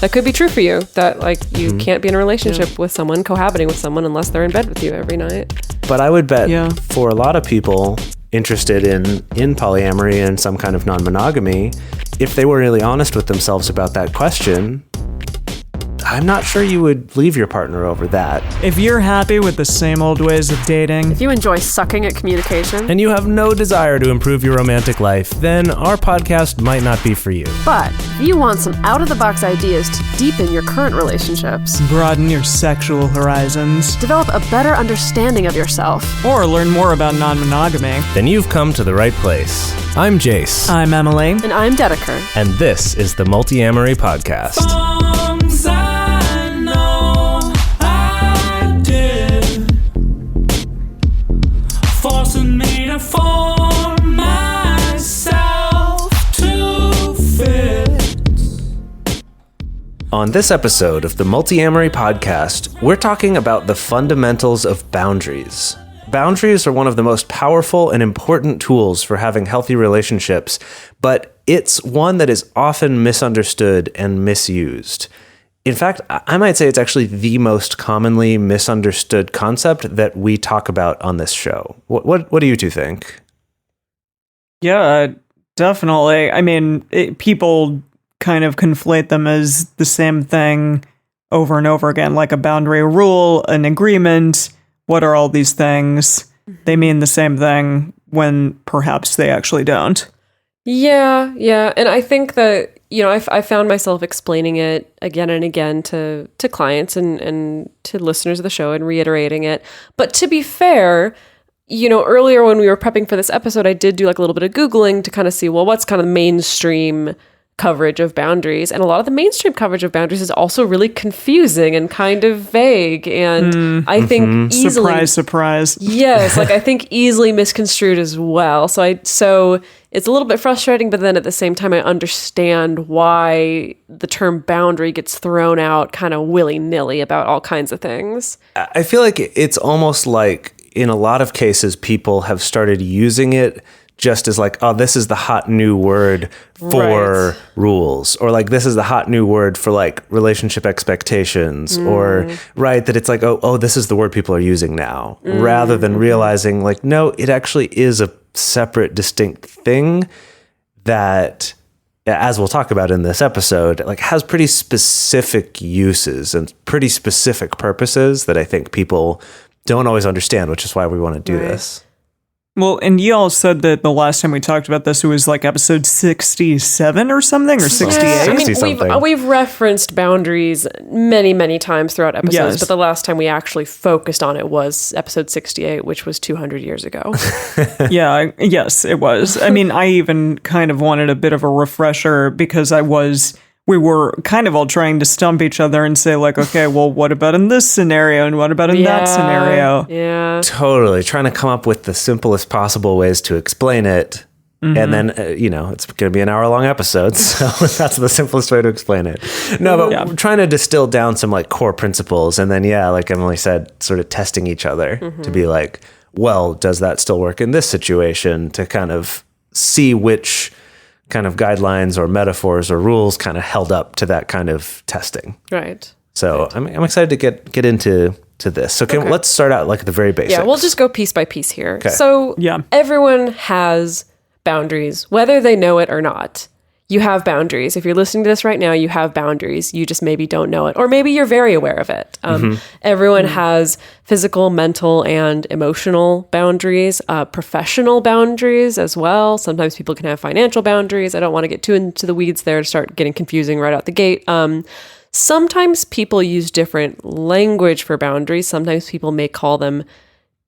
that could be true for you, that like you can't be in a relationship with someone, cohabiting with someone, unless they're in bed with you every night. But I would bet for a lot of people interested in polyamory and some kind of non-monogamy, if they were really honest with themselves about that question, I'm not sure you would leave your partner over that. If you're happy with the same old ways of dating, If you enjoy sucking at communication, and you have no desire to improve your romantic life, then our podcast might not be for you. but if you want some out-of-the-box ideas to deepen your current relationships, broaden your sexual horizons, develop a better understanding of yourself, or learn more about non-monogamy, Then you've come to the right place. I'm Jase, I'm Emily. and I'm Dedeker. and this is the Multiamory podcast. I know I did, forcing me to form myself to fit. On this episode of the Multiamory podcast, we're talking about the fundamentals of boundaries. Boundaries are one of the most powerful and important tools for having healthy relationships, but it's one that is often misunderstood and misused. In fact, I might say it's actually the most commonly misunderstood concept that we talk about on this show. What do you two think? Yeah, definitely. I mean, people kind of conflate them as the same thing over and over again, like a boundary, a rule, an agreement. What are all these things? They mean the same thing when perhaps they actually don't. Yeah. And I think that, I found myself explaining it again and again to clients and to listeners of the show and reiterating it. But to be fair, earlier when we were prepping for this episode, I did do like a little bit of Googling to kind of see, well, what's kind of mainstream coverage of boundaries. And a lot of the mainstream coverage of boundaries is also really confusing and kind of vague. And I think easily... Surprise. Yes, like I think easily misconstrued as well. So it's a little bit frustrating, but then at the same time, I understand why the term boundary gets thrown out kind of willy-nilly about all kinds of things. I feel like it's almost like in a lot of cases, people have started using it just as like, oh, this is the hot new word for rules, or like this is the hot new word for like relationship expectations, or that it's like, oh, this is the word people are using now, rather than realizing like, no, it actually is a separate, distinct thing that, as we'll talk about in this episode, like has pretty specific uses and pretty specific purposes that I think people don't always understand, which is why we want to do this. Well, and you all said that the last time we talked about this, it was like episode 67 or something, or 68. I mean, we've referenced boundaries many, many times throughout episodes, but the last time we actually focused on it was episode 68, which was 200 years ago. Yes, it was. I mean, I even kind of wanted a bit of a refresher because we were kind of all trying to stump each other and say like, okay, well, what about in this scenario? And what about in that scenario? Yeah. Totally. Trying to come up with the simplest possible ways to explain it. And then, it's going to be an hour-long episode, so that's the simplest way to explain it. No, but we're trying to distill down some like core principles. And then, like Emily said, sort of testing each other to be like, well, does that still work in this situation, to kind of see which kind of guidelines or metaphors or rules kind of held up to that kind of testing. Right. So I'm excited to get into this. So let's start out like at the very basics. Yeah, we'll just go piece by piece here. Okay. So everyone has boundaries, whether they know it or not. You have boundaries. If you're listening to this right now, you have boundaries. You just maybe don't know it, or maybe you're very aware of it. Everyone has physical, mental, and emotional boundaries, professional boundaries as well. Sometimes people can have financial boundaries. I don't want to get too into the weeds there to start getting confusing right out the gate. Sometimes people use different language for boundaries. Sometimes people may call them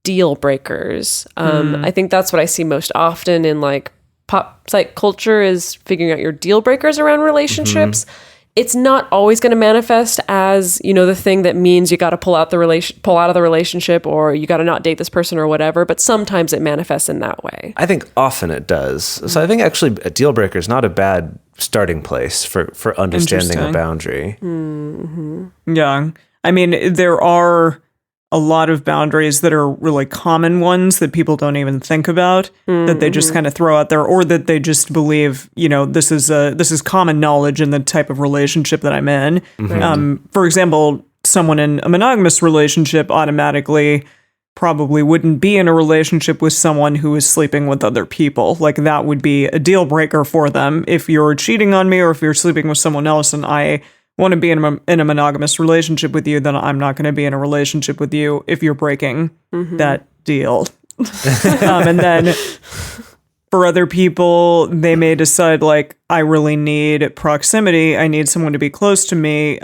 deal breakers. I think that's what I see most often in like pop psych culture, is figuring out your deal breakers around relationships. It's not always going to manifest as, the thing that means you got to pull out of the relationship, or you got to not date this person or whatever, but sometimes it manifests in that way. I think often it does. So I think actually a deal breaker is not a bad starting place for understanding a boundary. Yeah. I mean, there are a lot of boundaries that are really common ones that people don't even think about, that they just kind of throw out there, or that they just believe, this is common knowledge in the type of relationship that I'm in. For example, someone in a monogamous relationship automatically probably wouldn't be in a relationship with someone who is sleeping with other people. Like, that would be a deal breaker for them. If you're cheating on me, or if you're sleeping with someone else and I want to be in a monogamous relationship with you, then I'm not going to be in a relationship with you if you're breaking that deal. And then for other people, they may decide, like, I really need proximity. I need someone to be close to me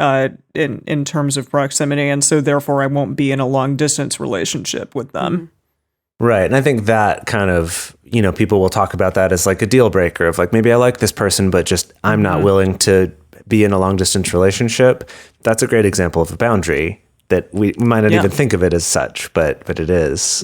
in terms of proximity. And so therefore I won't be in a long distance relationship with them. Right. And I think that kind of, people will talk about that as like a deal breaker of like, maybe I like this person, but just I'm not willing to be in a long distance relationship. That's a great example of a boundary that we might not even think of it as such, but it is.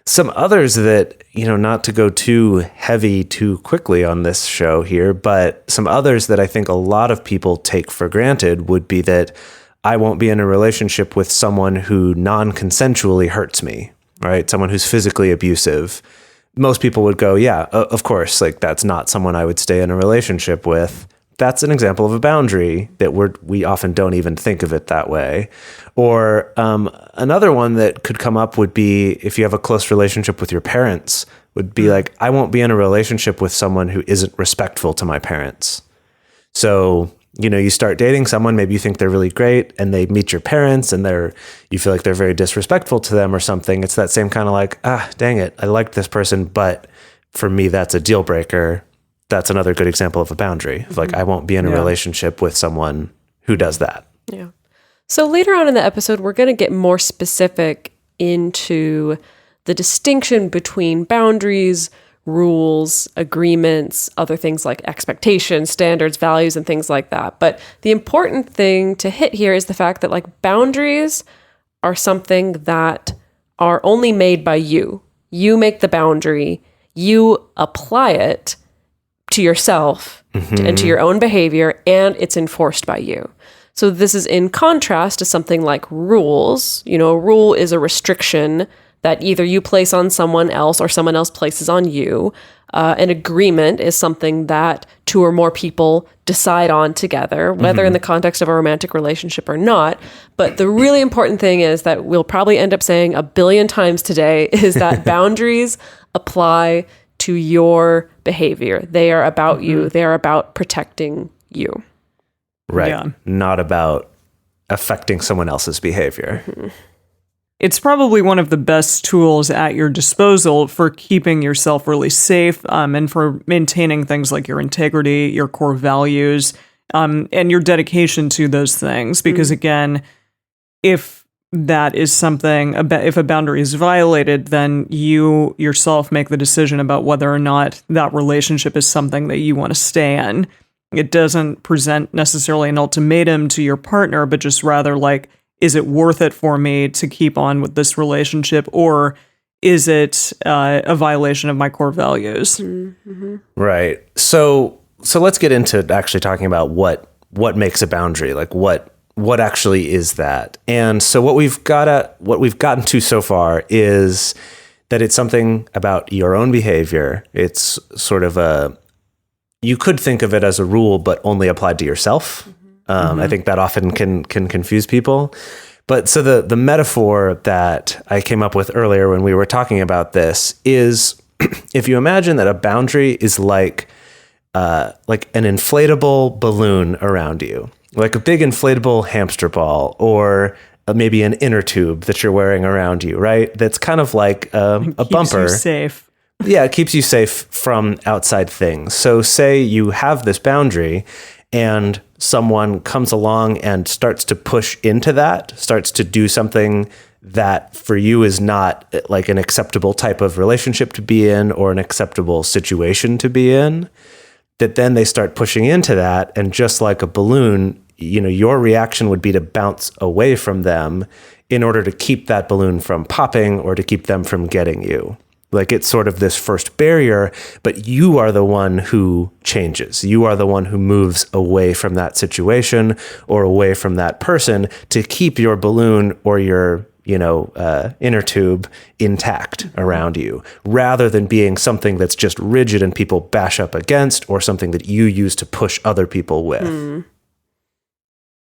Some others that, not to go too heavy too quickly on this show here, but some others that I think a lot of people take for granted would be that I won't be in a relationship with someone who non-consensually hurts me, right? Someone who's physically abusive. Most people would go, yeah, of course, like that's not someone I would stay in a relationship with. That's an example of a boundary that we often don't even think of it that way. Or another one that could come up would be if you have a close relationship with your parents, would be like, I won't be in a relationship with someone who isn't respectful to my parents. So, you start dating someone, maybe you think they're really great, and they meet your parents and you feel like they're very disrespectful to them or something. It's that same kind of like, dang it, I liked this person, but for me, that's a deal breaker. That's another good example of a boundary. Like, I won't be in a relationship with someone who does that. Yeah. So later on in the episode, we're going to get more specific into the distinction between boundaries, rules, agreements, other things like expectations, standards, values, and things like that. But the important thing to hit here is the fact that like boundaries are something that are only made by you. You make the boundary, you apply it to yourself and to your own behavior, and it's enforced by you. So this is in contrast to something like rules. A rule is a restriction that either you place on someone else or someone else places on you. An agreement is something that two or more people decide on together, whether in the context of a romantic relationship or not. But the really important thing is that we'll probably end up saying 1 billion times today is that boundaries apply to your behavior. They are about you. They are about protecting you. Right. Yeah. Not about affecting someone else's behavior. It's probably one of the best tools at your disposal for keeping yourself really safe, and for maintaining things like your integrity, your core values, and your dedication to those things. Because again, if that is something, if a boundary is violated, then you yourself make the decision about whether or not that relationship is something that you want to stay in. It doesn't present necessarily an ultimatum to your partner, but just rather like, is it worth it for me to keep on with this relationship, or is it a violation of my core values? Right. So let's get into actually talking about what makes a boundary, like what actually is that. And so what we've gotten to so far is that it's something about your own behavior. It's sort of you could think of it as a rule, but only applied to yourself. I think that often can confuse people. But so the metaphor that I came up with earlier when we were talking about this is if you imagine that a boundary is like an inflatable balloon around you, like a big inflatable hamster ball, or maybe an inner tube that you're wearing around you, right? That's kind of like a bumper. Keeps you safe. Yeah, it keeps you safe from outside things. So say you have this boundary and someone comes along and starts to push into that, starts to do something that for you is not like an acceptable type of relationship to be in or an acceptable situation to be in, that then they start pushing into that. And just like a balloon, your reaction would be to bounce away from them in order to keep that balloon from popping or to keep them from getting you. Like it's sort of this first barrier, but you are the one who changes. You are the one who moves away from that situation or away from that person to keep your balloon or your inner tube intact around you, rather than being something that's just rigid and people bash up against, or something that you use to push other people with.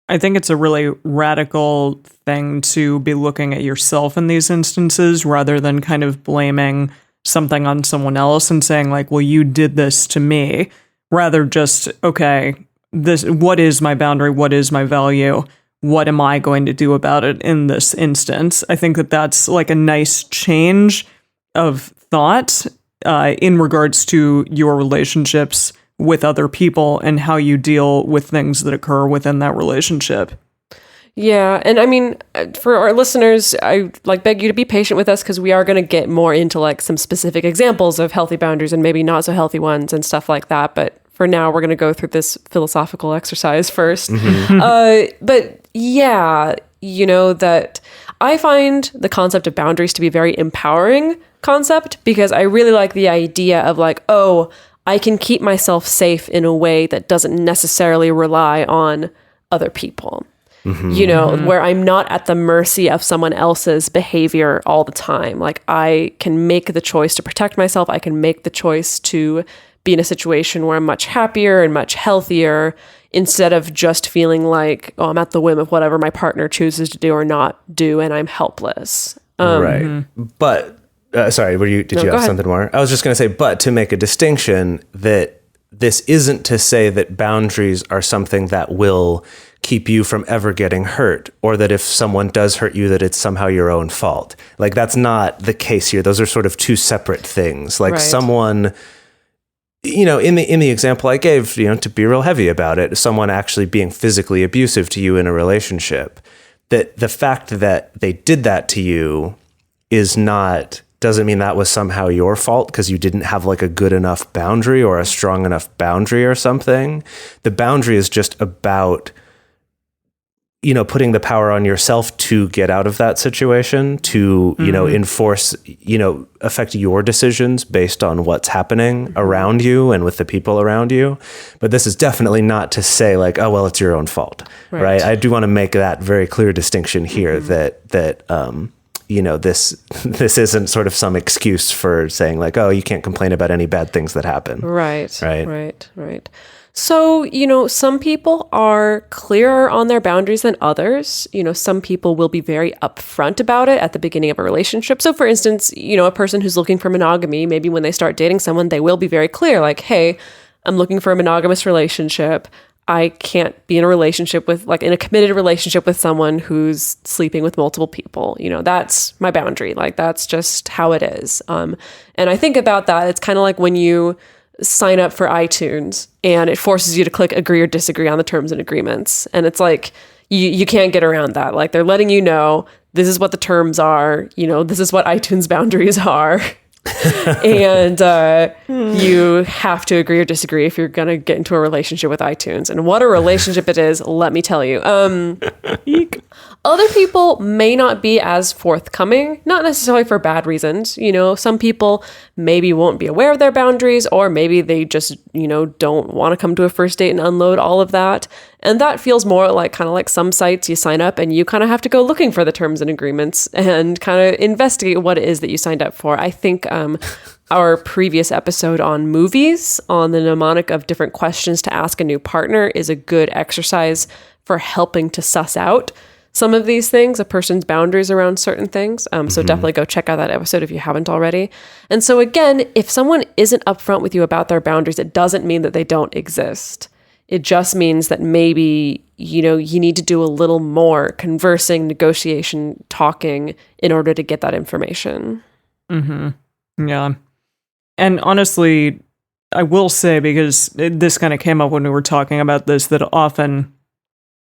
I think it's a really radical thing to be looking at yourself in these instances, rather than kind of blaming something on someone else and saying like, well, you did this to me. Rather just, okay, what is my boundary? What is my value? What am I going to do about it in this instance? I think that that's like a nice change of thought in regards to your relationships with other people and how you deal with things that occur within that relationship. Yeah, and I mean, for our listeners, I beg you to be patient with us, because we are going to get more into like some specific examples of healthy boundaries and maybe not so healthy ones and stuff like that. But for now, we're going to go through this philosophical exercise first. But yeah, that I find the concept of boundaries to be a very empowering concept, because I really like the idea of like, oh, I can keep myself safe in a way that doesn't necessarily rely on other people. Where I'm not at the mercy of someone else's behavior all the time. Like, I can make the choice to protect myself. I can make the choice to be in a situation where I'm much happier and much healthier, instead of just feeling like, oh, I'm at the whim of whatever my partner chooses to do or not do, and I'm helpless. Right. But, sorry, did you have something more? I was just going to say, but to make a distinction, that this isn't to say that boundaries are something that will keep you from ever getting hurt, or that if someone does hurt you, that it's somehow your own fault. Like, that's not the case here. Those are sort of two separate things. Like, someone, in the example I gave, to be real heavy about it, someone actually being physically abusive to you in a relationship, that the fact that they did that to you doesn't mean that was somehow your fault because you didn't have like a good enough boundary or a strong enough boundary or something. The boundary is just about, putting the power on yourself to get out of that situation, to, enforce, affect your decisions based on what's happening around you and with the people around you. But this is definitely not to say like, oh, well, it's your own fault, right? I do want to make that very clear distinction here that this isn't sort of some excuse for saying like, oh, you can't complain about any bad things that happen. Right. So, some people are clearer on their boundaries than others. Some people will be very upfront about it at the beginning of a relationship. So, for instance, a person who's looking for monogamy, maybe when they start dating someone, they will be very clear, like, hey, I'm looking for a monogamous relationship. I can't be in a committed relationship with someone who's sleeping with multiple people. That's my boundary. Like, that's just how it is. And I think about that. It's kind of like when you sign up for iTunes and it forces you to click agree or disagree on the terms and agreements. And it's like, you can't get around that. Like, they're letting you know, this is what the terms are, this is what iTunes boundaries are. And you have to agree or disagree if you're going to get into a relationship with iTunes. And what a relationship it is, let me tell you. Other people may not be as forthcoming, not necessarily for bad reasons. Some people maybe won't be aware of their boundaries, or maybe they just, don't want to come to a first date and unload all of that. And that feels more like kind of like some sites you sign up and you kind of have to go looking for the terms and agreements and kind of investigate what it is that you signed up for. I think our previous episode on movies, on the mnemonic of different questions to ask a new partner, is a good exercise for helping to suss out some of these things, a person's boundaries around certain things. So definitely go check out that episode if you haven't already. And so again, if someone isn't upfront with you about their boundaries, it doesn't mean that they don't exist. It just means that maybe, you need to do a little more conversing, negotiation, talking in order to get that information. Yeah. And honestly, I will say, because this kind of came up when we were talking about this, that often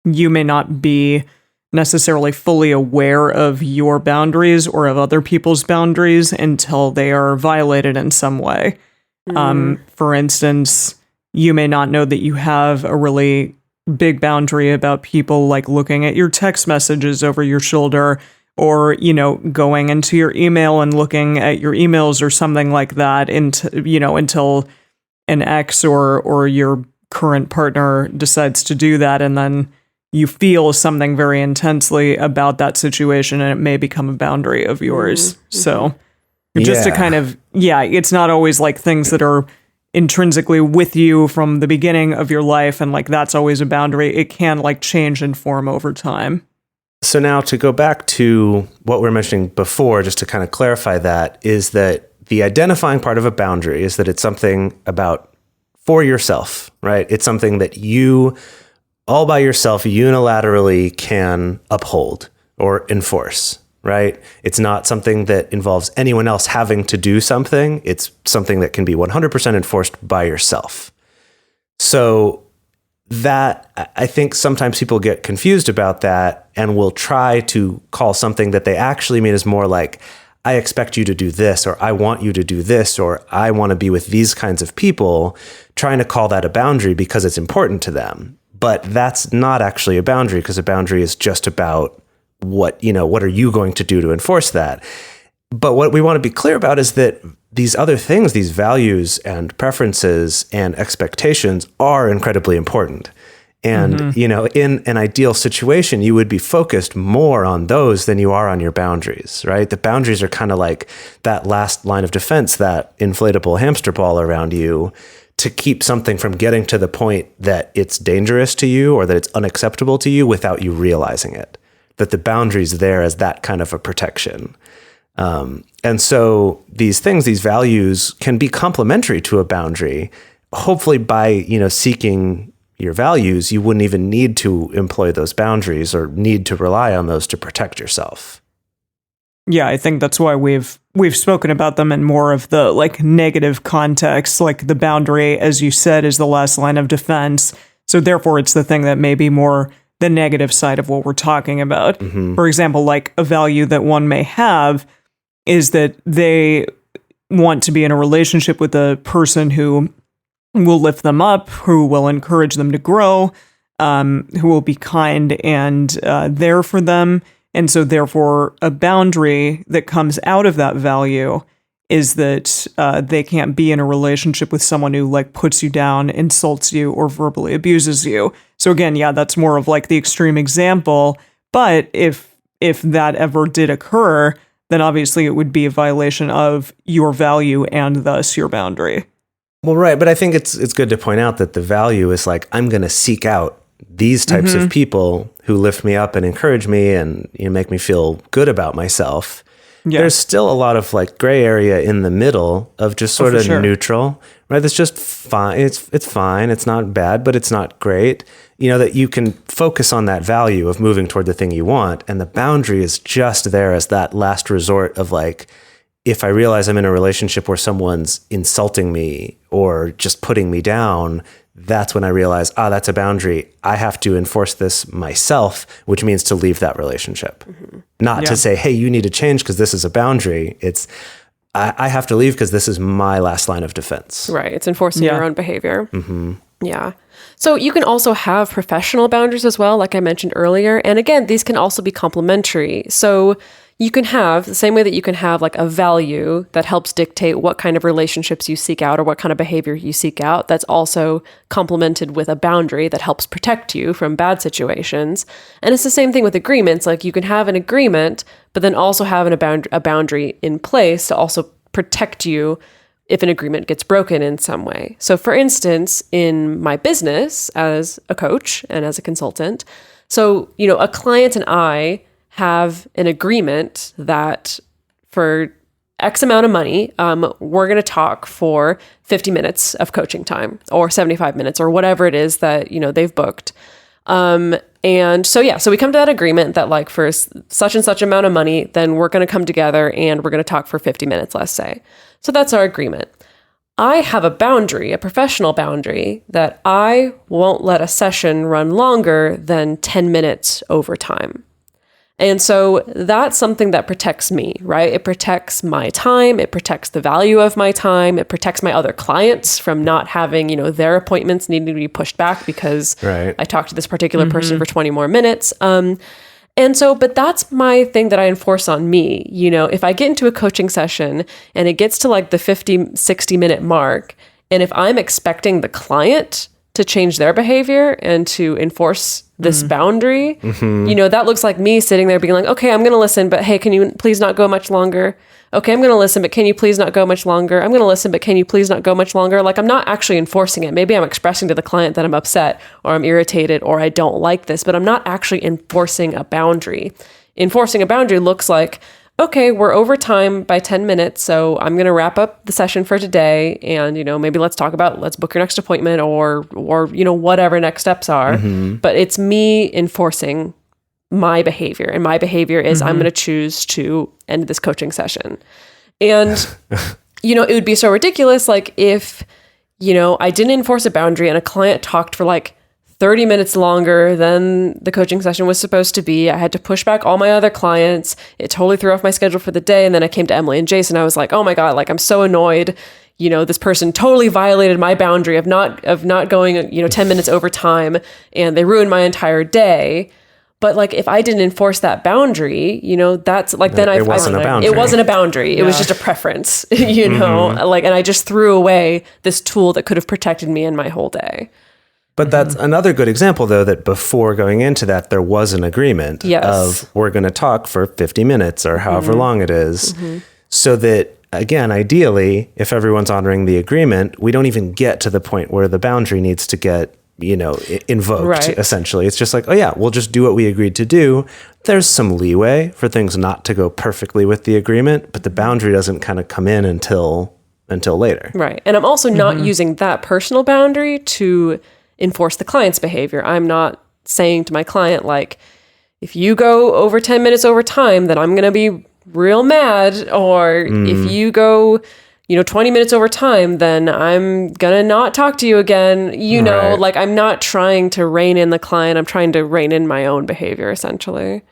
you may not be necessarily fully aware of your boundaries or of other people's boundaries until they are violated in some way. For instance, you may not know that you have a really big boundary about people like looking at your text messages over your shoulder, or, going into your email and looking at your emails or something like that until an ex or your current partner decides to do that. And then you feel something very intensely about that situation, and it may become a boundary of yours. So just to kind of, it's not always like things that are intrinsically with you from the beginning of your life, and like that's always a boundary. It can like change and form over time. So now to go back to what we were mentioning before, just to kind of clarify that, is that the identifying part of a boundary is that it's something about for yourself, right? It's something that you all by yourself unilaterally can uphold or enforce, right? It's not something that involves anyone else having to do something. It's something that can be 100% enforced by yourself. So that, I think sometimes people get confused about that and will try to call something that they actually mean is more like, I expect you to do this, or I want you to do this, or I want to be with these kinds of people, trying to call that a boundary because it's important to them. But that's not actually a boundary, because a boundary is just about what are you going to do to enforce that? But what we want to be clear about is that these other things, these values and preferences and expectations are incredibly important. And, in an ideal situation, you would be focused more on those than you are on your boundaries, right? The boundaries are kind of like that last line of defense, that inflatable hamster ball around you, to keep something from getting to the point that it's dangerous to you or that it's unacceptable to you without you realizing it. That the boundary's there as that kind of a protection. And so these things, these values can be complementary to a boundary. Hopefully by, seeking your values, you wouldn't even need to employ those boundaries or need to rely on those to protect yourself. Yeah, I think that's why we've spoken about them in more of the like negative context, like the boundary, as you said, is the last line of defense. So therefore it's the thing that may be more the negative side of what we're talking about. For example, like a value that one may have is that they want to be in a relationship with a person who will lift them up, who will encourage them to grow, who will be kind and there for them. And so therefore a boundary that comes out of that value is that they can't be in a relationship with someone who like puts you down, insults you, or verbally abuses you. So again, that's more of like the extreme example. But if that ever did occur, then obviously it would be a violation of your value and thus your boundary. Well, right. But I think it's good to point out that the value is like, I'm going to seek out these types of people who lift me up and encourage me and make me feel good about myself. Yeah. There's still a lot of like gray area in the middle of just sort of neutral, right? That's just fine. It's fine. It's not bad, but it's not great. That you can focus on that value of moving toward the thing you want. And the boundary is just there as that last resort of like, if I realize I'm in a relationship where someone's insulting me or just putting me down, that's when I realize, that's a boundary. I have to enforce this myself, which means to leave that relationship. Not to say, hey, you need to change because this is a boundary. It's, I have to leave because this is my last line of defense. Right. It's enforcing your own behavior. Yeah. So you can also have professional boundaries as well, like I mentioned earlier. And again, these can also be complementary. So you can have the same way that you can have like a value that helps dictate what kind of relationships you seek out or what kind of behavior you seek out. That's also complemented with a boundary that helps protect you from bad situations. And it's the same thing with agreements. Like you can have an agreement, but then also have a boundary in place to also protect you if an agreement gets broken in some way. So for instance, in my business as a coach and as a consultant, so, a client and I have an agreement that for X amount of money, we're going to talk for 50 minutes of coaching time or 75 minutes or whatever it is that, they've booked. And so we come to that agreement that like for such and such amount of money, then we're going to come together and we're going to talk for 50 minutes, let's say. So that's our agreement. I have a boundary, a professional boundary, that I won't let a session run longer than 10 minutes over time. And so that's something that protects me, right? It protects my time. It protects the value of my time. It protects my other clients from not having, their appointments needing to be pushed back because I talked to this particular person for 20 more minutes. And so, but that's my thing that I enforce on me. If I get into a coaching session and it gets to like the 50, 60 minute mark, and if I'm expecting the client to change their behavior and to enforce this boundary, that looks like me sitting there being like, okay, I'm going to listen, but hey, can you please not go much longer? Okay, I'm going to listen, but can you please not go much longer? I'm going to listen, but can you please not go much longer? Like, I'm not actually enforcing it. Maybe I'm expressing to the client that I'm upset or I'm irritated or I don't like this, but I'm not actually enforcing a boundary. Enforcing a boundary looks like, okay, we're over time by 10 minutes, so I'm going to wrap up the session for today, and, maybe let's book your next appointment or whatever next steps are. But it's me enforcing my behavior, and my behavior is I'm going to choose to end this coaching session. And, it would be so ridiculous, like, if, I didn't enforce a boundary and a client talked for like 30 minutes longer than the coaching session was supposed to be. I had to push back all my other clients. It totally threw off my schedule for the day. And then I came to Emily and Jase and I was like, oh my God, like, I'm so annoyed. This person totally violated my boundary of not going, 10 minutes over time, and they ruined my entire day. But like, if I didn't enforce that boundary, that's like, then it wasn't a boundary. It wasn't a boundary. It was just a preference, like, and I just threw away this tool that could have protected me in my whole day. But that's another good example, though, that before going into that, there was an agreement of we're going to talk for 50 minutes or however long it is. So that, again, ideally, if everyone's honoring the agreement, we don't even get to the point where the boundary needs to get, invoked, essentially. It's just like, oh yeah, we'll just do what we agreed to do. There's some leeway for things not to go perfectly with the agreement, but the boundary doesn't kind of come in until later. Right. And I'm also not using that personal boundary to enforce the client's behavior. I'm not saying to my client, like, if you go over 10 minutes over time, then I'm going to be real mad. Or if you go, 20 minutes over time, then I'm going to not talk to you again. Like, I'm not trying to rein in the client. I'm trying to rein in my own behavior, essentially.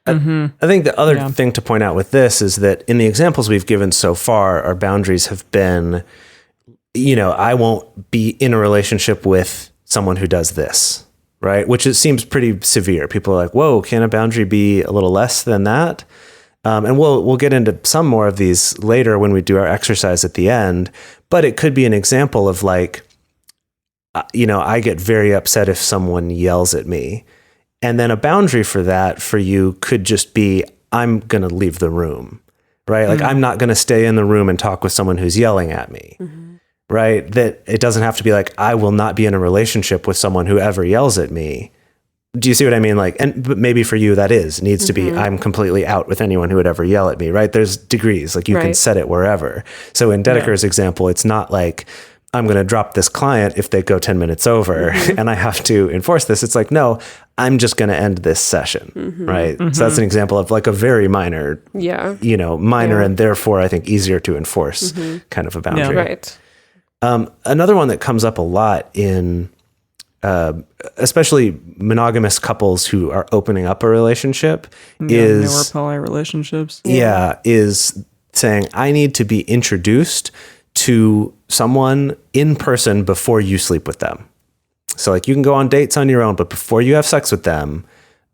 I think the other thing to point out with this is that in the examples we've given so far, our boundaries have been, I won't be in a relationship with someone who does this, right? Which it seems pretty severe. People are like, whoa, can a boundary be a little less than that? And we'll get into some more of these later when we do our exercise at the end. But it could be an example of like, I get very upset if someone yells at me. And then a boundary for that for you could just be, I'm going to leave the room, right? Like, I'm not going to stay in the room and talk with someone who's yelling at me. Right? That it doesn't have to be like, I will not be in a relationship with someone who ever yells at me. Do you see what I mean? Like, but maybe for you that needs to be, I'm completely out with anyone who would ever yell at me, right? There's degrees, like you can set it wherever. So in Dedeker's example, it's not like, I'm going to drop this client if they go 10 minutes over and I have to enforce this. It's like, no, I'm just going to end this session. Right. So that's an example of like a very minor, and therefore I think easier to enforce kind of a boundary. Right. Another one that comes up a lot in especially monogamous couples who are opening up a relationship is newer poly relationships. Is saying, I need to be introduced to someone in person before you sleep with them. So like, you can go on dates on your own, but before you have sex with them,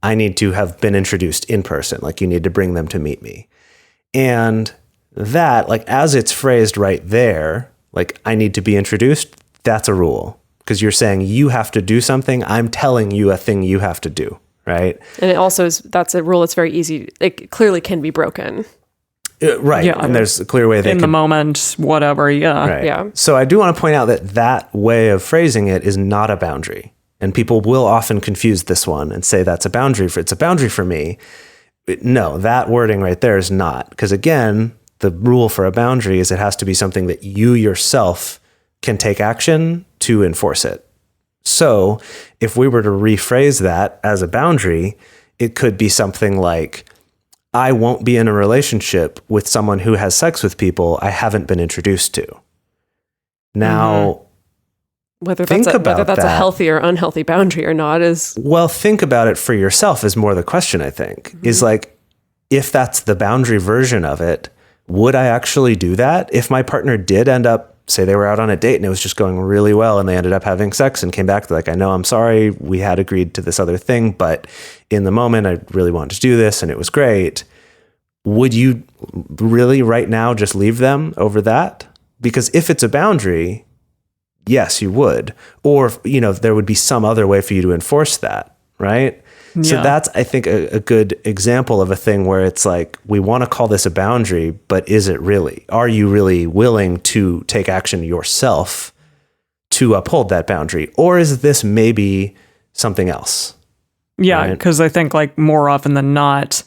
I need to have been introduced in person. Like, you need to bring them to meet me. And that, like, as it's phrased right there, like, I need to be introduced, that's a rule. Because you're saying you have to do something. I'm telling you a thing you have to do, right? And it also that's a rule that's very easy. It clearly can be broken. Right. Yeah. And there's a clear way in the moment, whatever. Yeah. Right. Yeah. So I do want to point out that way of phrasing it is not a boundary. And people will often confuse this one and say that's a boundary it's a boundary for me. No, that wording right there is not. Because again, the rule for a boundary is it has to be something that you yourself can take action to enforce it. So if we were to rephrase that as a boundary, it could be something like, I won't be in a relationship with someone who has sex with people I haven't been introduced to. Now, whether that's a healthy or unhealthy boundary or not is... Well, think about it for yourself is more the question, I think. Is like, if that's the boundary version of it, would I actually do that? If my partner did end up, say they were out on a date and it was just going really well and they ended up having sex and came back, they're like, I know, I'm sorry, we had agreed to this other thing, but in the moment I really wanted to do this and it was great. Would you really right now just leave them over that? Because if it's a boundary, yes, you would. Or, there would be some other way for you to enforce that, right? Yeah. So that's, I think, a good example of a thing where it's like, we want to call this a boundary, but is it really? Are you really willing to take action yourself to uphold that boundary? Or is this maybe something else? Yeah, because I think like more often than not,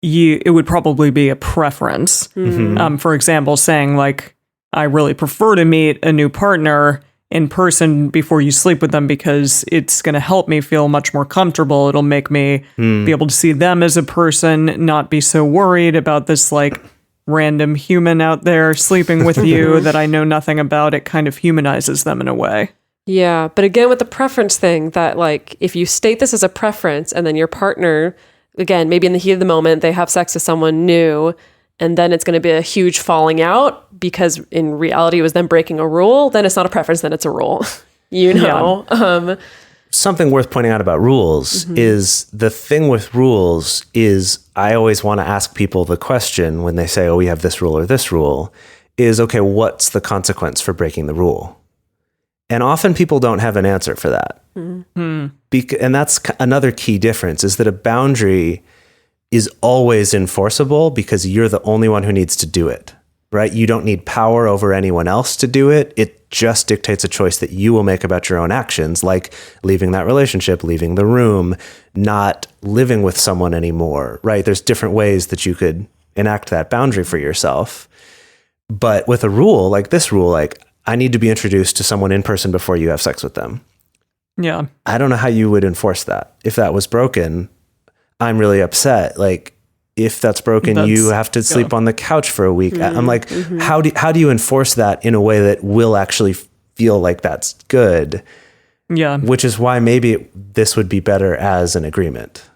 it would probably be a preference. Mm-hmm. For example, saying like, I really prefer to meet a new partner in person before you sleep with them because it's going to help me feel much more comfortable. It'll make me be able to see them as a person, not be so worried about this like random human out there sleeping with you that I know nothing about. It kind of humanizes them in a way. Yeah, but again, with the preference thing, that like if you state this as a preference and then your partner, again, maybe in the heat of the moment, they have sex with someone new, and then it's going to be a huge falling out because in reality it was them breaking a rule, then it's not a preference, then it's a rule. Yeah. Something worth pointing out about rules is the thing with rules is I always want to ask people the question when they say, oh, we have this rule or this rule, is, okay, what's the consequence for breaking the rule? And often people don't have an answer for that. And that's another key difference, is that a boundary is always enforceable because you're the only one who needs to do it, right? You don't need power over anyone else to do it. It just dictates a choice that you will make about your own actions, like leaving that relationship, leaving the room, not living with someone anymore, right? There's different ways that you could enact that boundary for yourself. But with a rule like this rule, like, I need to be introduced to someone in person before you have sex with them. Yeah. I don't know how you would enforce that. If that was broken, I'm really upset. Like, if that's broken, you have to sleep on the couch for a week. I'm like, how do you enforce that in a way that will actually feel like that's good? Yeah. Which is why maybe this would be better as an agreement.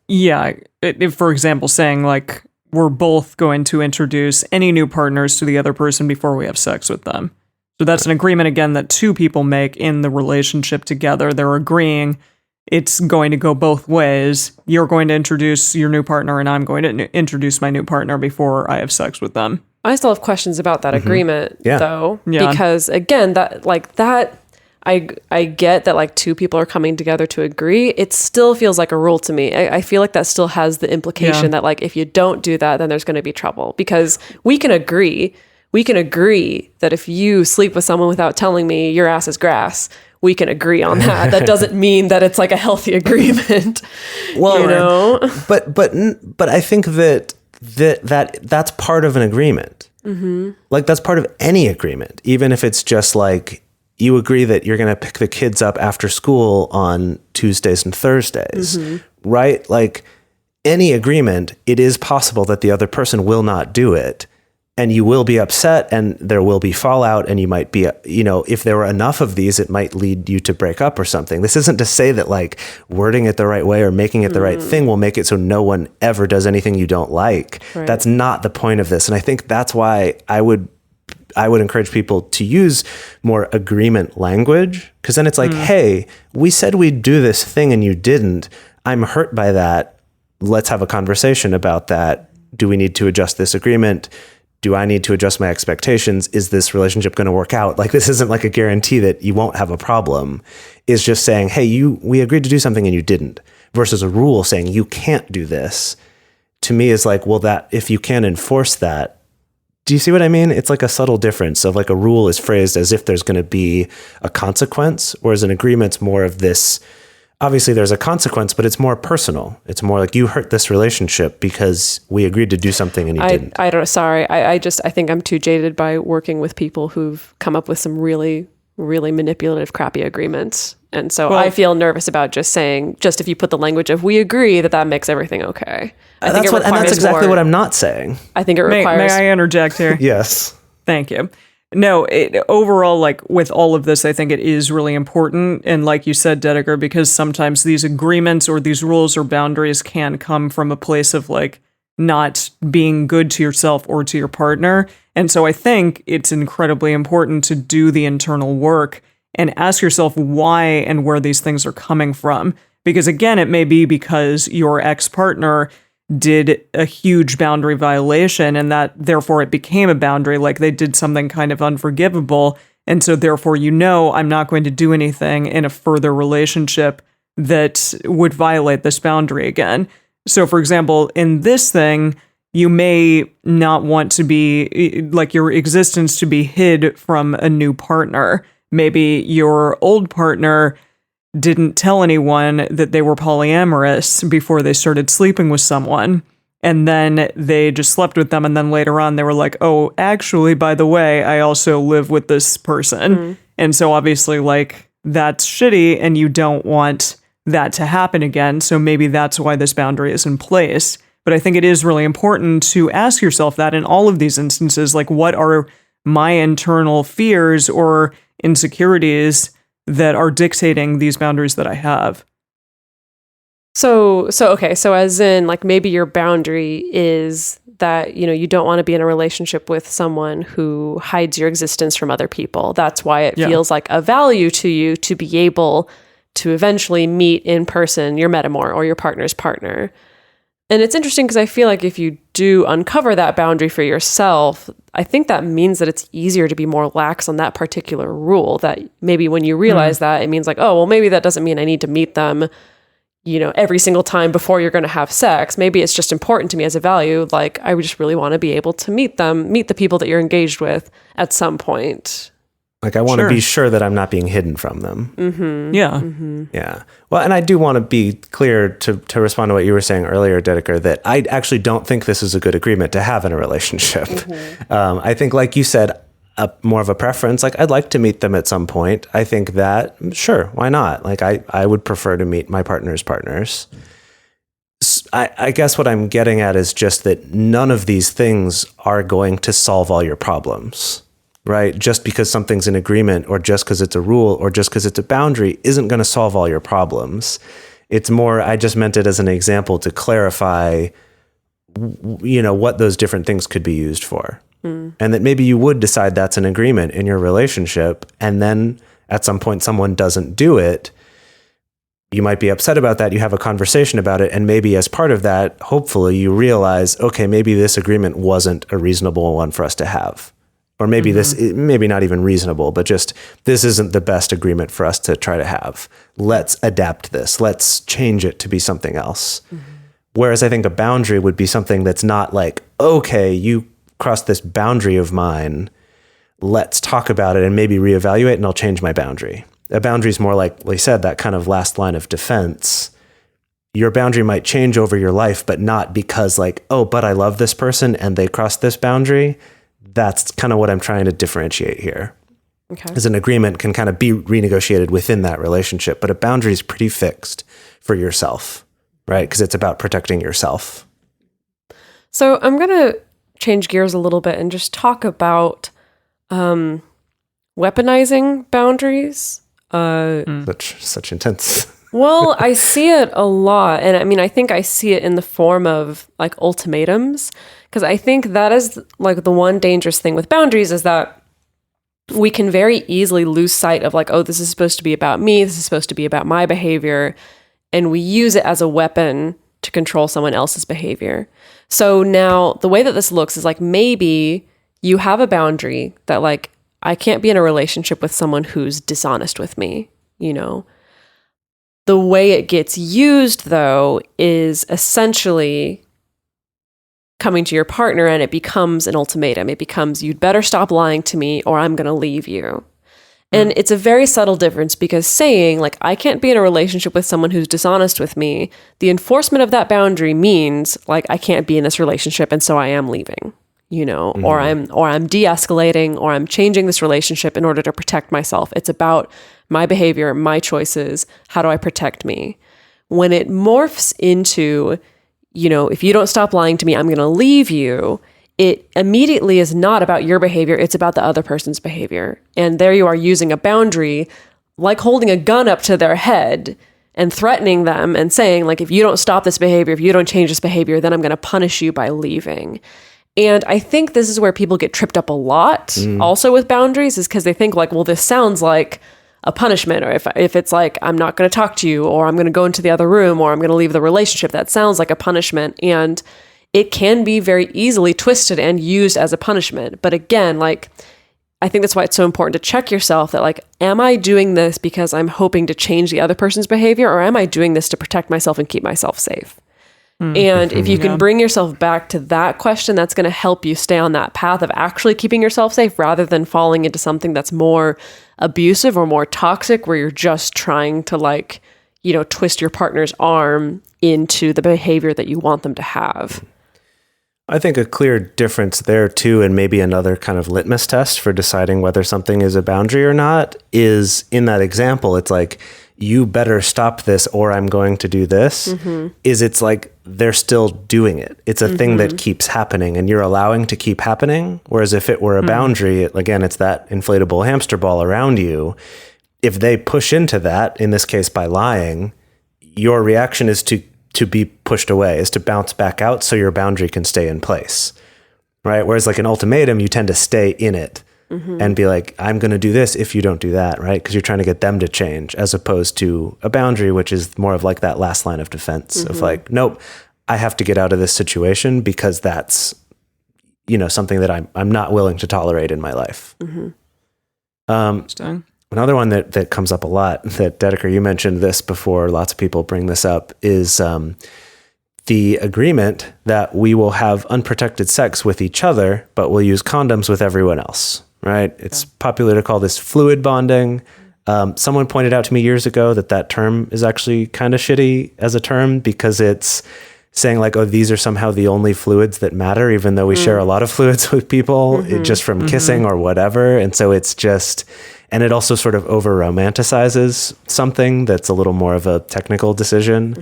Yeah. If, for example, saying like, we're both going to introduce any new partners to the other person before we have sex with them. So that's an agreement, again, that two people make in the relationship together. They're agreeing it's going to go both ways. You're going to introduce your new partner and I'm going to introduce my new partner before I have sex with them. I still have questions about that agreement, though, Yeah. because again, I get that like two people are coming together to agree. It still feels like a rule to me. I feel like that still has the implication that like if you don't do that, then there's going to be trouble, because we can agree that if you sleep with someone without telling me, your ass is grass. We can agree on that. That doesn't mean that it's like a healthy agreement. Well, but I think that's part of an agreement. Like, that's part of any agreement, even if it's just like, you agree that you're going to pick the kids up after school on Tuesdays and Thursdays, right? Like, any agreement, it is possible that the other person will not do it, and you will be upset, and there will be fallout, and you might be, if there were enough of these, it might lead you to break up or something. This isn't to say that like wording it the right way or making it the right thing will make it so no one ever does anything you don't like. Right. That's not the point of this. And I think that's why I would encourage people to use more agreement language, because then it's like, hey, we said we'd do this thing and you didn't. I'm hurt by that. Let's have a conversation about that. Do we need to adjust this agreement? Do I need to adjust my expectations? Is this relationship going to work out? Like, this isn't like a guarantee that you won't have a problem. It's just saying, hey, we agreed to do something and you didn't, versus a rule saying you can't do this. To me is like, well, that if you can't enforce that, do you see what I mean? It's like a subtle difference of like, a rule is phrased as if there's going to be a consequence, whereas an agreement's more of this, obviously there's a consequence, but it's more personal. It's more like, you hurt this relationship because we agreed to do something and you didn't. I think I'm too jaded by working with people who've come up with some really, really manipulative, crappy agreements. And so I feel nervous about just saying, just if you put the language of we agree, that makes everything okay. I think that's exactly what I'm not saying. I think it requires... May I interject here? Yes. Thank you. No, overall, like with all of this, I think it is really important. And like you said, Dedeker, because sometimes these agreements or these rules or boundaries can come from a place of like not being good to yourself or to your partner. And so I think it's incredibly important to do the internal work and ask yourself why and where these things are coming from. Because again, it may be because your ex-partner did a huge boundary violation and that therefore it became a boundary, like they did something kind of unforgivable. And so therefore, I'm not going to do anything in a further relationship that would violate this boundary again. So for example, in this thing, you may not want to be, like, your existence to be hid from a new partner. Maybe your old partner didn't tell anyone that they were polyamorous before they started sleeping with someone. And then they just slept with them. And then later on, they were like, oh, actually, by the way, I also live with this person. And so obviously, like, that's shitty and you don't want that to happen again. So maybe that's why this boundary is in place. But I think it is really important to ask yourself that in all of these instances, like, what are my internal fears or insecurities that are dictating these boundaries that I have? So as in, like, maybe your boundary is that, you don't want to be in a relationship with someone who hides your existence from other people. That's why it feels like a value to you to be able to eventually meet in person your metamor or your partner's partner. And it's interesting because I feel like if you do uncover that boundary for yourself, I think that means that it's easier to be more lax on that particular rule. That maybe when you realize that, it means like, oh, well, maybe that doesn't mean I need to meet them, every single time before you're going to have sex. Maybe it's just important to me as a value. Like, I would just really want to be able to meet the people that you're engaged with at some point. Like, I want to be sure that I'm not being hidden from them. Yeah. Well, and I do want to be clear to respond to what you were saying earlier, Dedeker, that I actually don't think this is a good agreement to have in a relationship. I think, like you said, more of a preference. Like, I'd like to meet them at some point. I think that, sure, why not? Like, I would prefer to meet my partner's partners. I guess what I'm getting at is just that none of these things are going to solve all your problems. Right? Just because something's an agreement or just because it's a rule or just because it's a boundary isn't going to solve all your problems. It's more, I just meant it as an example to clarify, what those different things could be used for. And that maybe you would decide that's an agreement in your relationship. And then at some point someone doesn't do it. You might be upset about that. You have a conversation about it. And maybe as part of that, hopefully you realize, okay, maybe this agreement wasn't a reasonable one for us to have. Or maybe maybe not even reasonable, but just this isn't the best agreement for us to try to have. Let's adapt this. Let's change it to be something else. Whereas I think a boundary would be something that's not like, okay, you crossed this boundary of mine. Let's talk about it and maybe reevaluate and I'll change my boundary. A boundary is more like we said, that kind of last line of defense. Your boundary might change over your life, but not because like, oh, but I love this person and they crossed this boundary. That's kind of what I'm trying to differentiate here. Okay. As an agreement can kind of be renegotiated within that relationship, but a boundary is pretty fixed for yourself, right? Because it's about protecting yourself. So I'm going to change gears a little bit and just talk about weaponizing boundaries. Such intense. Well, I see it a lot. And I mean, I think I see it in the form of like ultimatums, because I think that is like the one dangerous thing with boundaries is that we can very easily lose sight of like, oh, this is supposed to be about me. This is supposed to be about my behavior. And we use it as a weapon to control someone else's behavior. So now the way that this looks is like maybe you have a boundary that like, I can't be in a relationship with someone who's dishonest with me, The way it gets used, though, is essentially coming to your partner and it becomes an ultimatum. It becomes, you'd better stop lying to me or I'm going to leave you. And it's a very subtle difference because saying, like, I can't be in a relationship with someone who's dishonest with me, the enforcement of that boundary means, like, I can't be in this relationship and so I am leaving, or I'm de-escalating or I'm changing this relationship in order to protect myself. It's about my behavior, my choices, how do I protect me? When it morphs into, if you don't stop lying to me, I'm going to leave you, it immediately is not about your behavior, it's about the other person's behavior. And there you are using a boundary, like holding a gun up to their head and threatening them and saying, like, if you don't stop this behavior, if you don't change this behavior, then I'm going to punish you by leaving. And I think this is where people get tripped up a lot also with boundaries, is because they think like, well, this sounds like a punishment, or if it's like, I'm not going to talk to you, or I'm going to go into the other room, or I'm going to leave the relationship, that sounds like a punishment. And it can be very easily twisted and used as a punishment. But again, like, I think that's why it's so important to check yourself that like, am I doing this because I'm hoping to change the other person's behavior, or am I doing this to protect myself and keep myself safe? And if you can bring yourself back to that question, that's going to help you stay on that path of actually keeping yourself safe rather than falling into something that's more abusive or more toxic where you're just trying to like, you know, twist your partner's arm into the behavior that you want them to have. I think a clear difference there too, and maybe another kind of litmus test for deciding whether something is a boundary or not, is in that example, it's like, you better stop this or I'm going to do this, is it's like they're still doing it. It's a thing that keeps happening and you're allowing to keep happening. Whereas if it were a boundary, again, it's that inflatable hamster ball around you. If they push into that, in this case by lying, your reaction is to be pushed away, is to bounce back out so your boundary can stay in place, right? Whereas like an ultimatum, you tend to stay in it. And be like, I'm going to do this if you don't do that, right? Because you're trying to get them to change, as opposed to a boundary, which is more of like that last line of defense of like, nope, I have to get out of this situation because that's, you know, something that I'm not willing to tolerate in my life. Another one that comes up a lot, that Dedeker, you mentioned this before, lots of people bring this up, is the agreement that we will have unprotected sex with each other, but we'll use condoms with everyone else. Right? It's popular to call this fluid bonding. Someone pointed out to me years ago that term is actually kind of shitty as a term because it's saying like, oh, these are somehow the only fluids that matter, even though we share a lot of fluids with people just from kissing or whatever. And so it's just, and it also sort of over romanticizes something that's a little more of a technical decision.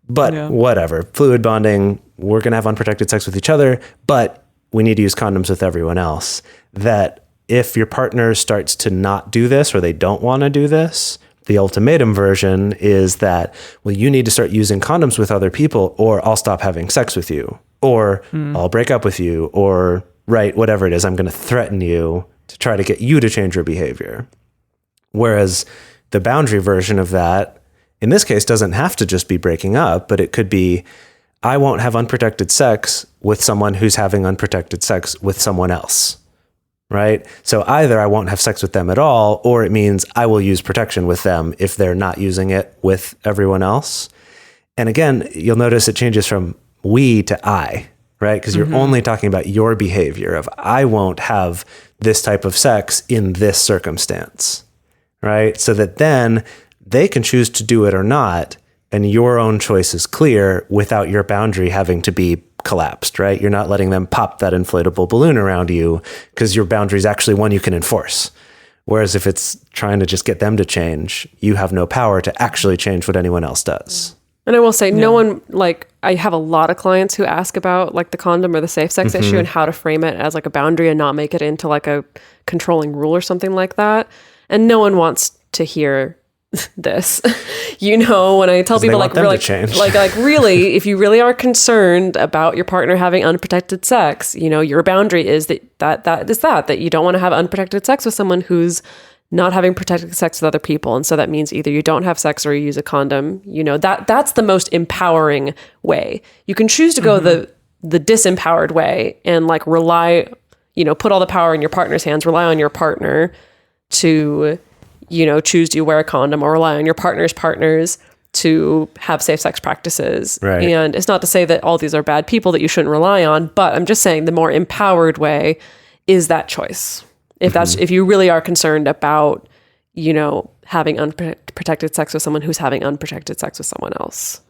But whatever, fluid bonding, we're going to have unprotected sex with each other, but we need to use condoms with everyone else. That if your partner starts to not do this or they don't want to do this, the ultimatum version is that, well, you need to start using condoms with other people or I'll stop having sex with you or I'll break up with you or, right, whatever it is, I'm going to threaten you to try to get you to change your behavior. Whereas the boundary version of that, in this case, doesn't have to just be breaking up, but it could be, I won't have unprotected sex with someone who's having unprotected sex with someone else. Right? So either I won't have sex with them at all, or it means I will use protection with them if they're not using it with everyone else. And again, you'll notice it changes from we to I, right? Because you're only talking about your behavior of I won't have this type of sex in this circumstance, right? So that then they can choose to do it or not, and your own choice is clear without your boundary having to be collapsed, right? You're not letting them pop that inflatable balloon around you because your boundary is actually one you can enforce. Whereas if it's trying to just get them to change, you have no power to actually change what anyone else does. And I will say, no one, like, I have a lot of clients who ask about like the condom or the safe sex issue and how to frame it as like a boundary and not make it into like a controlling rule or something like that. And no one wants to hear this. You know, when I tell people like really, like really, if you really are concerned about your partner having unprotected sex, you know, your boundary is that you don't want to have unprotected sex with someone who's not having protected sex with other people. And so that means either you don't have sex or you use a condom. You know, that's the most empowering way. You can choose to go the disempowered way and like rely, you know, put all the power in your partner's hands, rely on your partner to, you know, choose to wear a condom or rely on your partners to have safe sex practices. Right. And it's not to say that all these are bad people that you shouldn't rely on, but I'm just saying the more empowered way is that choice. If that's, if you really are concerned about, you know, having unprotected sex with someone who's having unprotected sex with someone else.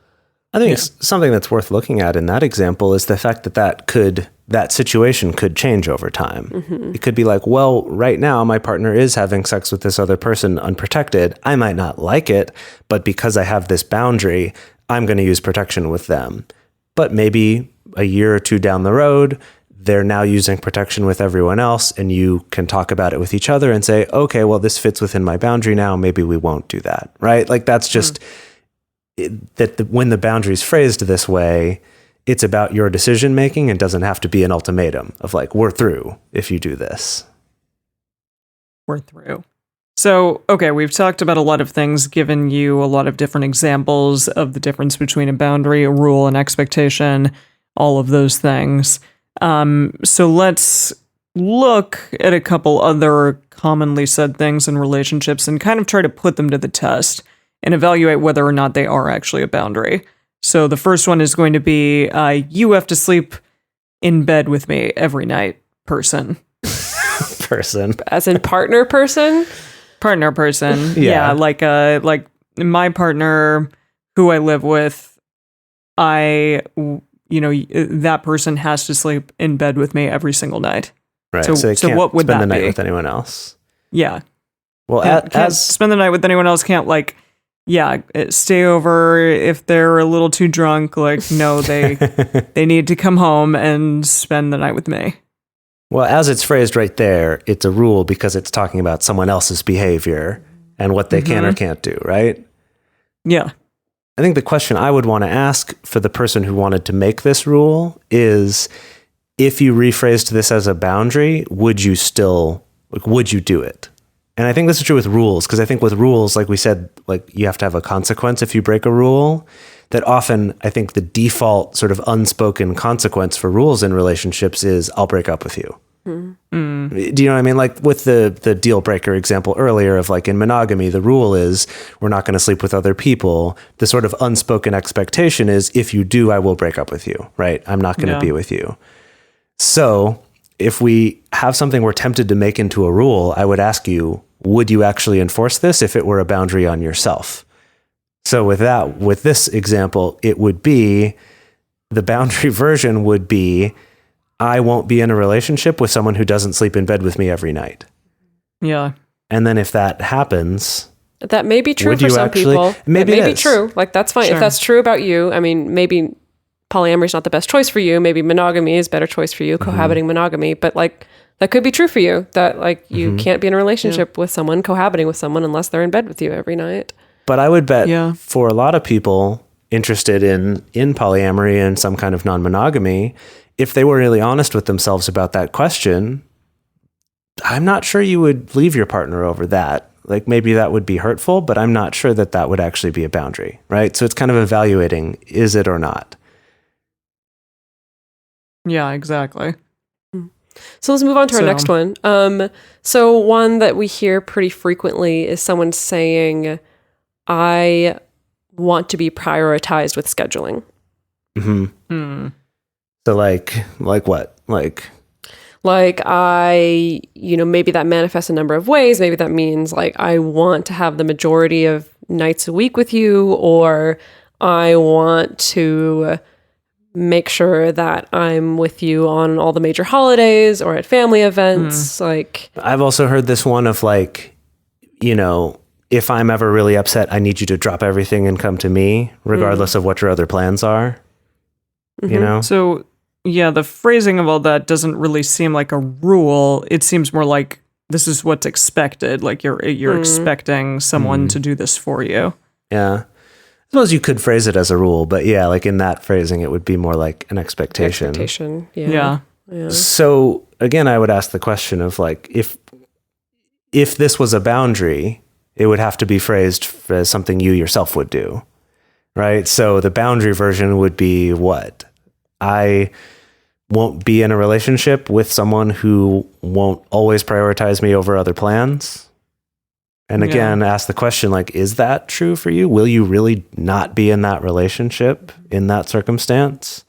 I think something that's worth looking at in that example is the fact that situation could change over time. It could be like, well, right now my partner is having sex with this other person unprotected. I might not like it, but because I have this boundary, I'm going to use protection with them. But maybe a year or two down the road, they're now using protection with everyone else, and you can talk about it with each other and say, okay, well, this fits within my boundary now. Maybe we won't do that, right? Like that's just when the boundary is phrased this way, it's about your decision making and doesn't have to be an ultimatum of like, we're through if you do this. We're through. So, okay, we've talked about a lot of things, given you a lot of different examples of the difference between a boundary, a rule, an expectation, all of those things. So let's look at a couple other commonly said things in relationships and kind of try to put them to the test and evaluate whether or not they are actually a boundary. So the first one is going to be, you have to sleep in bed with me every night, person. Person. As in partner person? Partner person. Yeah. Like my partner who I live with, that person has to sleep in bed with me every single night. Right. So they can't what would spend that the night be? with anyone else. Yeah. Well, Can't spend the night with anyone else. Can't stay over if they're a little too drunk. Like, no, they need to come home and spend the night with me. Well, as it's phrased right there, it's a rule because it's talking about someone else's behavior and what they can or can't do, right? Yeah. I think the question I would want to ask for the person who wanted to make this rule is, if you rephrased this as a boundary, would you do it? And I think this is true with rules, because I think with rules, like we said, like you have to have a consequence if you break a rule. That often, I think the default sort of unspoken consequence for rules in relationships is, I'll break up with you. Mm. Do you know what I mean? Like with the deal breaker example earlier of like in monogamy, the rule is we're not going to sleep with other people. The sort of unspoken expectation is, if you do, I will break up with you, right? I'm not going to be with you. So if we have something we're tempted to make into a rule, I would ask you, would you actually enforce this if it were a boundary on yourself? So with this example, it would be, the boundary version would be, I won't be in a relationship with someone who doesn't sleep in bed with me every night. Yeah. And then if that happens, that may be true for some people. Maybe it it may is. be true. Like, that's fine. Sure. If that's true about you, I mean, maybe polyamory is not the best choice for you. Maybe monogamy is a better choice for you, cohabiting monogamy. But like, that could be true for you, that like you can't be in a relationship with someone, cohabiting with someone, unless they're in bed with you every night. But I would bet for a lot of people interested in polyamory and some kind of non-monogamy, if they were really honest with themselves about that question, I'm not sure you would leave your partner over that. Like, maybe that would be hurtful, but I'm not sure that would actually be a boundary, right? So it's kind of evaluating, is it or not? Yeah, exactly. So let's move on to our next one. So one that we hear pretty frequently is someone saying, I want to be prioritized with scheduling. Mm-hmm. So like what? Like maybe that manifests a number of ways. Maybe that means like, I want to have the majority of nights a week with you, or I want to make sure that I'm with you on all the major holidays or at family events. Like, I've also heard this one of like, if I'm ever really upset, I need you to drop everything and come to me, regardless of what your other plans are. So yeah, the phrasing of all that doesn't really seem like a rule. It seems more like this is what's expected. Like you're expecting someone to do this for you. Yeah. I suppose you could phrase it as a rule, but yeah, like in that phrasing, it would be more like an expectation. Yeah. So again, I would ask the question of like, if this was a boundary, it would have to be phrased as something you yourself would do, right? So the boundary version would be what? I won't be in a relationship with someone who won't always prioritize me over other plans. And again, ask the question, like, is that true for you? Will you really not be in that relationship in that circumstance?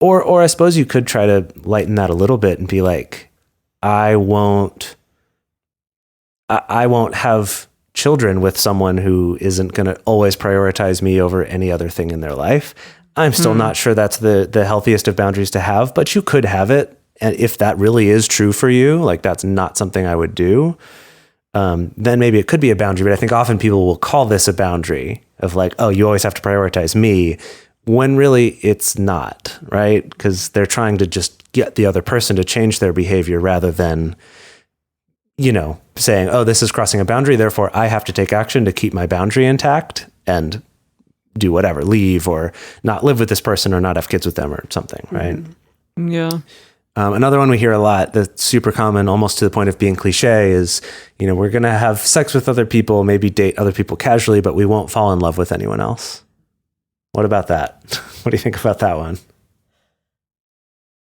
Or I suppose you could try to lighten that a little bit and be like, I won't have children with someone who isn't going to always prioritize me over any other thing in their life. I'm still not sure that's the healthiest of boundaries to have, but you could have it. And if that really is true for you, like that's not something I would do, then maybe it could be a boundary. But I think often people will call this a boundary of like, oh, you always have to prioritize me, when really it's not, right? Because they're trying to just get the other person to change their behavior rather than, saying, oh, this is crossing a boundary, therefore I have to take action to keep my boundary intact and do whatever, leave or not live with this person or not have kids with them or something, right? Yeah. Another one we hear a lot that's super common, almost to the point of being cliche, is, we're going to have sex with other people, maybe date other people casually, but we won't fall in love with anyone else. What about that? What do you think about that one?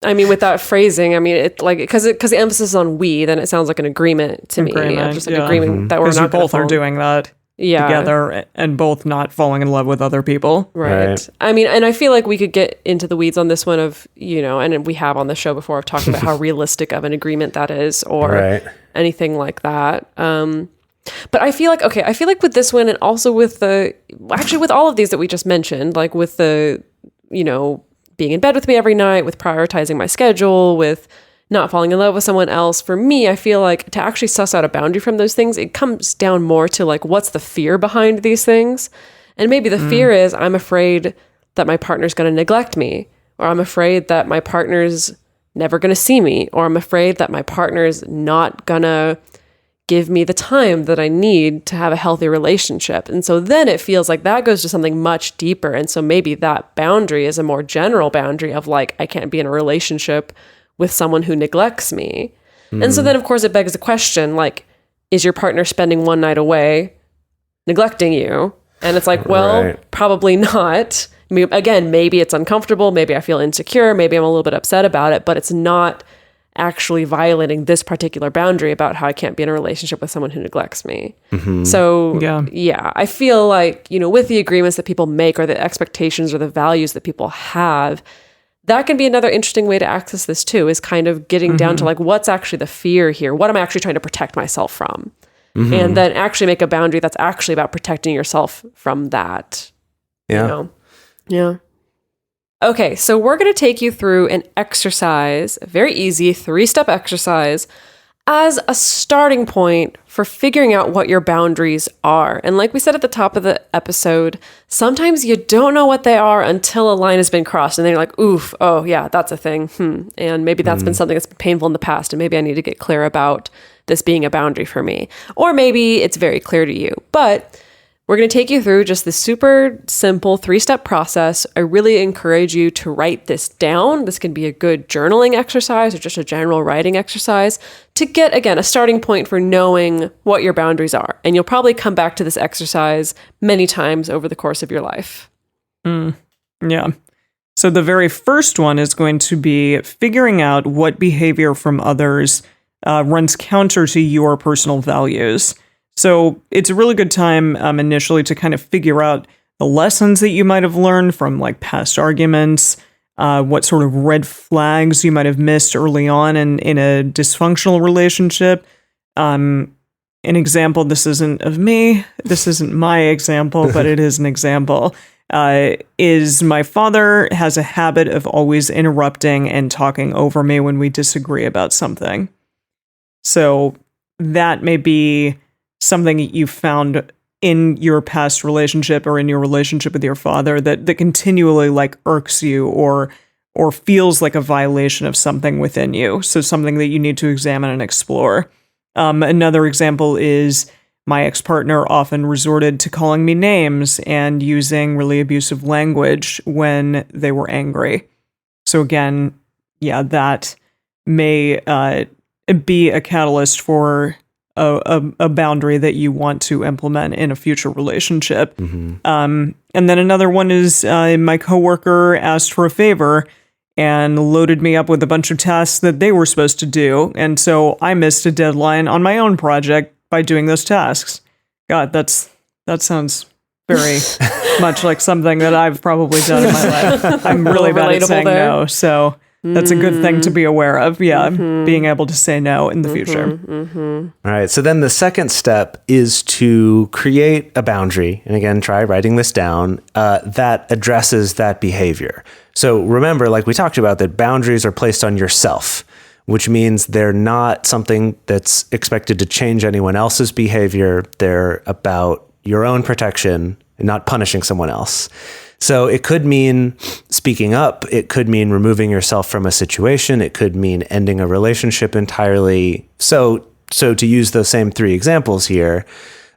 I mean, with that phrasing, I mean, it like because the emphasis is on we, then it sounds like an agreement to me. Just like agreement that we're Because not you both gonna are doing that Yeah. together and both not falling in love with other people. Right. I mean, and I feel like we could get into the weeds on this one of, and we have on the show before of talking about how realistic of an agreement that is or anything like that. But I feel like with this one and also with with all of these that we just mentioned, like with the, being in bed with me every night, with prioritizing my schedule, with not falling in love with someone else, for me, I feel like to actually suss out a boundary from those things, it comes down more to like, what's the fear behind these things? And maybe the fear is I'm afraid that my partner's going to neglect me, or I'm afraid that my partner's never going to see me, or I'm afraid that my partner's not going to give me the time that I need to have a healthy relationship. And so then it feels like that goes to something much deeper. And so maybe that boundary is a more general boundary of like, I can't be in a relationship with someone who neglects me. And so then, of course, it begs the question, like, is your partner spending one night away neglecting you? And it's like, well, probably not. I mean, again, maybe it's uncomfortable. Maybe I feel insecure. Maybe I'm a little bit upset about it, but it's not actually violating this particular boundary about how I can't be in a relationship with someone who neglects me. So, yeah, I feel like, with the agreements that people make or the expectations or the values that people have, that can be another interesting way to access this too, is kind of getting down to like, what's actually the fear here? What am I actually trying to protect myself from? And then actually make a boundary that's actually about protecting yourself from that. Yeah. Okay, so we're going to take you through an exercise, a very easy 3-step exercise as a starting point for figuring out what your boundaries are. And like we said at the top of the episode, sometimes you don't know what they are until a line has been crossed and then you're like, oof, oh yeah, that's a thing. And maybe that's been something that's been painful in the past and maybe I need to get clear about this being a boundary for me. Or maybe it's very clear to you. But we're going to take you through just this super simple 3-step process. I really encourage you to write this down. This can be a good journaling exercise or just a general writing exercise to get, again, a starting point for knowing what your boundaries are. And you'll probably come back to this exercise many times over the course of your life. Yeah. So the very first one is going to be figuring out what behavior from others runs counter to your personal values. So it's a really good time initially to kind of figure out the lessons that you might have learned from like past arguments, what sort of red flags you might have missed early on in a dysfunctional relationship. An example, this isn't of me, this isn't my example, but it is an example, is my father has a habit of always interrupting and talking over me when we disagree about something. So that may be something you found in your past relationship or in your relationship with your father that continually like irks you or feels like a violation of something within you. So something that you need to examine and explore. Another example is my ex-partner often resorted to calling me names and using really abusive language when they were angry. So again, yeah, that may be a catalyst for a boundary that you want to implement in a future relationship. And then another one is my coworker asked for a favor and loaded me up with a bunch of tasks that they were supposed to do. And so I missed a deadline on my own project by doing those tasks. God, that sounds very much like something that I've probably done in my life. I'm really bad at saying no. So that's a good thing to be aware of. Yeah, being able to say no in the future. All right. So then the second step is to create a boundary. And again, try writing this down that addresses that behavior. So remember, like we talked about, that boundaries are placed on yourself, which means they're not something that's expected to change anyone else's behavior. They're about your own protection and not punishing someone else. So it could mean speaking up. It could mean removing yourself from a situation. It could mean ending a relationship entirely. So to use those same 3 examples here,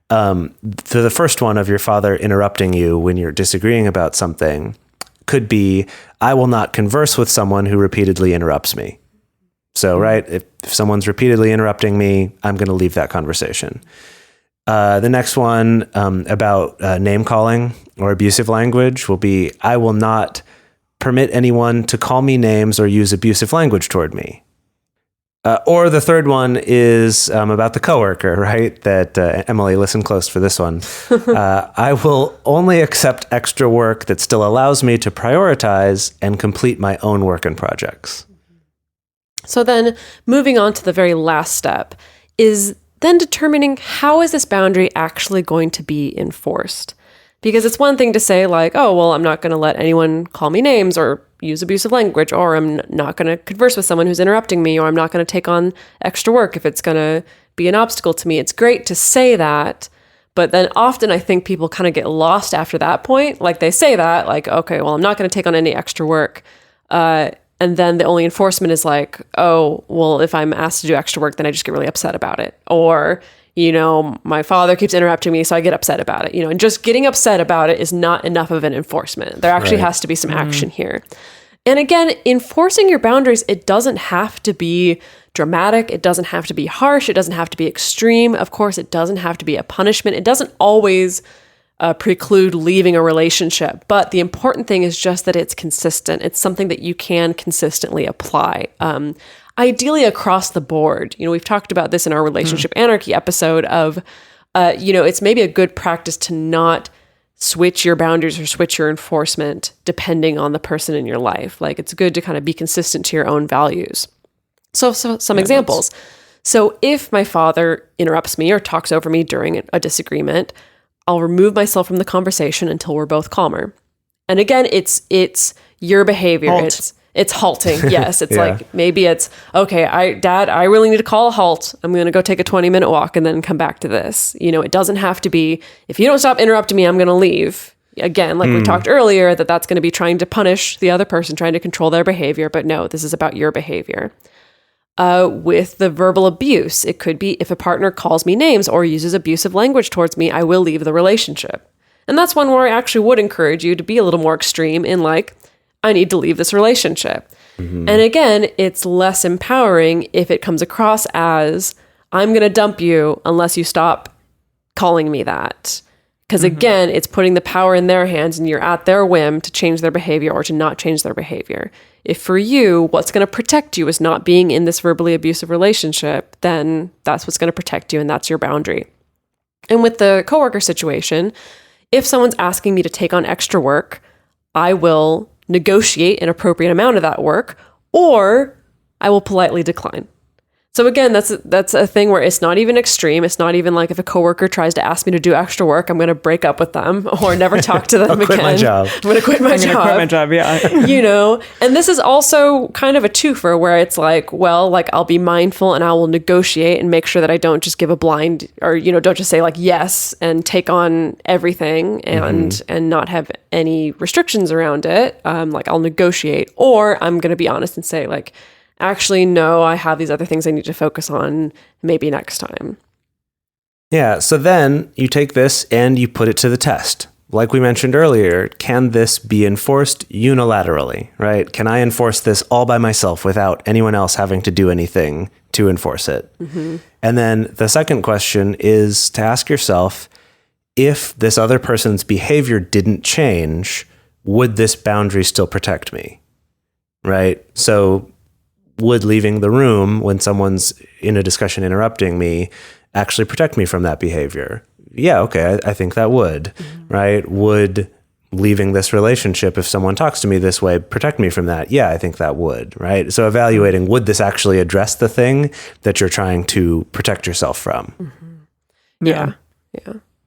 for the first one of your father interrupting you when you're disagreeing about something could be, I will not converse with someone who repeatedly interrupts me. So, right, if someone's repeatedly interrupting me, I'm going to leave that conversation. The next one about name calling or abusive language will be, I will not permit anyone to call me names or use abusive language toward me. Or the third one is about the coworker, right? That Emily, listen close for this one. I will only accept extra work that still allows me to prioritize and complete my own work and projects. So then moving on to the very last step is then determining how is this boundary actually going to be enforced? Because it's one thing to say like, oh, well, I'm not going to let anyone call me names or use abusive language, or I'm not going to converse with someone who's interrupting me, or I'm not going to take on extra work if it's going to be an obstacle to me. It's great to say that, but then often I think people kind of get lost after that point. Like they say that, like, okay, well, I'm not going to take on any extra work. And then the only enforcement is like, oh, well, if I'm asked to do extra work, then I just get really upset about it. Or, you know, my father keeps interrupting me, so I get upset about it. You know, and just getting upset about it is not enough of an enforcement. There actually has to be some action here. And again, enforcing your boundaries, it doesn't have to be dramatic. It doesn't have to be harsh. It doesn't have to be extreme. Of course, it doesn't have to be a punishment. It doesn't always preclude leaving a relationship. But the important thing is just that it's consistent. It's something that you can consistently apply. Ideally across the board. You know, we've talked about this in our relationship anarchy episode of, you know, it's maybe a good practice to not switch your boundaries or switch your enforcement depending on the person in your life. Like it's good to kind of be consistent to your own values. So some examples. So if my father interrupts me or talks over me during a disagreement, I'll remove myself from the conversation until we're both calmer. And again, it's your behavior. Halt. It's halting. Yes. It's like, maybe it's, okay, Dad, I really need to call a halt. I'm going to go take a 20-minute walk and then come back to this. You know, it doesn't have to be, if you don't stop interrupting me, I'm going to leave. Again, like we talked earlier, that's going to be trying to punish the other person, trying to control their behavior. But no, this is about your behavior. With the verbal abuse, it could be if a partner calls me names or uses abusive language towards me, I will leave the relationship. And that's one where I actually would encourage you to be a little more extreme in like, I need to leave this relationship. And again, it's less empowering if it comes across as, I'm going to dump you unless you stop calling me that. Because again, it's putting the power in their hands and you're at their whim to change their behavior or to not change their behavior. If for you, what's going to protect you is not being in this verbally abusive relationship, then that's what's going to protect you and that's your boundary. And with the coworker situation, if someone's asking me to take on extra work, I will negotiate an appropriate amount of that work, or I will politely decline. So again, that's a thing where it's not even extreme. It's not even like if a coworker tries to ask me to do extra work, I'm going to break up with them or never talk to them again. Quit my job. I'm going to quit my job. Yeah. You know, and this is also kind of a twofer where it's like, well, like I'll be mindful and I will negotiate and make sure that I don't just give a blind or, you know, don't just say like yes and take on everything and not have any restrictions around it. Like I'll negotiate, or I'm going to be honest and say like, actually, no, I have these other things I need to focus on maybe next time. Yeah, so then you take this and you put it to the test. Like we mentioned earlier, can this be enforced unilaterally, right? Can I enforce this all by myself without anyone else having to do anything to enforce it? And then the second question is to ask yourself, if this other person's behavior didn't change, would this boundary still protect me, right? So would leaving the room when someone's in a discussion interrupting me actually protect me from that behavior? Yeah, okay, I think that would, right? Would leaving this relationship, if someone talks to me this way, protect me from that? Yeah, I think that would, right? So evaluating, would this actually address the thing that you're trying to protect yourself from? Yeah.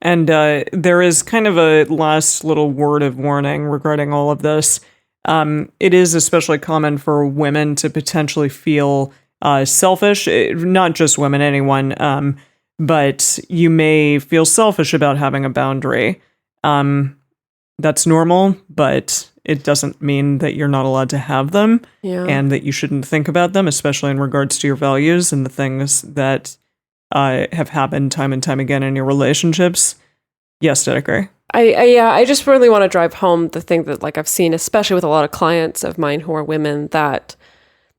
And there is kind of a last little word of warning regarding all of this. It is especially common for women to potentially feel selfish, not just women, anyone, but you may feel selfish about having a boundary. That's normal, but it doesn't mean that you're not allowed to have them and that you shouldn't think about them, especially in regards to your values and the things that have happened time and time again in your relationships. Yes, Dedeker. I just really want to drive home the thing that like I've seen, especially with a lot of clients of mine who are women, that